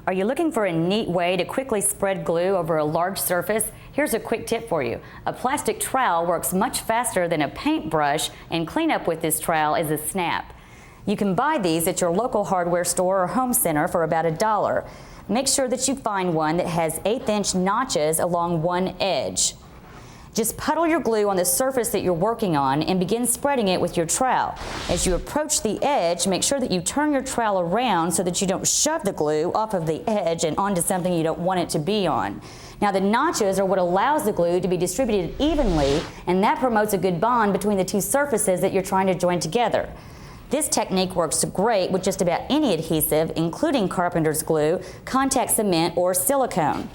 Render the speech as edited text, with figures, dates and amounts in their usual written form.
Are you looking for a neat way to quickly spread glue over a large surface? Here's a quick tip for you. A plastic trowel works much faster than a paintbrush, and cleanup with this trowel is a snap. You can buy these at your local hardware store or home center for about $1. Make sure that you find one that has 1/8" notches along one edge. Just puddle your glue on the surface that you're working on and begin spreading it with your trowel. As you approach the edge, make sure that you turn your trowel around so that you don't shove the glue off of the edge and onto something you don't want it to be on. Now, the notches are what allows the glue to be distributed evenly, and that promotes a good bond between the two surfaces that you're trying to join together. This technique works great with just about any adhesive, including carpenter's glue, contact cement, or silicone.